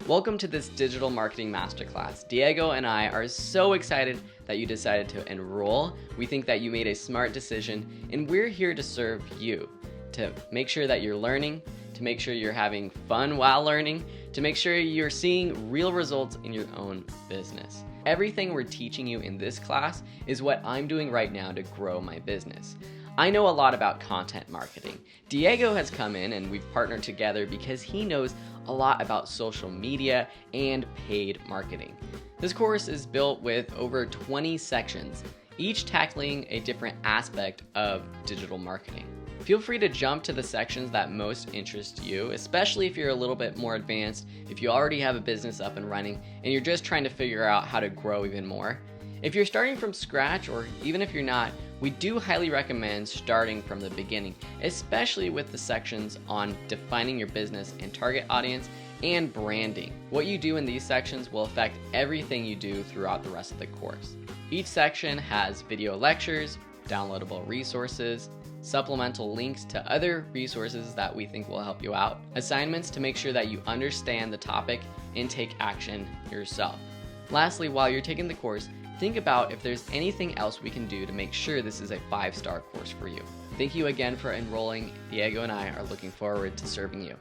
Welcome to this digital marketing masterclass. Diego and I are so excited that you decided to enroll. We think that you made a smart decision, and we're here to serve you, to make sure that you're learning, to make sure you're having fun while learning, to make sure you're seeing real results in your own business. Everything we're teaching you in this class is what I'm doing right now to grow my business. I know a lot about content marketing. Diego has come in and we've partnered together because he knows a lot about social media and paid marketing. This course is built with over 20 sections, each tackling a different aspect of digital marketing. Feel free to jump to the sections that most interest you, especially if you're a little bit more advanced, if you already have a business up and running, and you're just trying to figure out how to grow even more. If you're starting from scratch, or even if you're not, we do highly recommend starting from the beginning, especially with the sections on defining your business and target audience and branding. What you do in these sections will affect everything you do throughout the rest of the course. Each section has video lectures, downloadable resources, supplemental links to other resources that we think will help you out, assignments to make sure that you understand the topic and take action yourself. Lastly, while you're taking the course, think about if there's anything else we can do to make sure this is a 5-star course for you. Thank you again for enrolling. Diego and I are looking forward to serving you.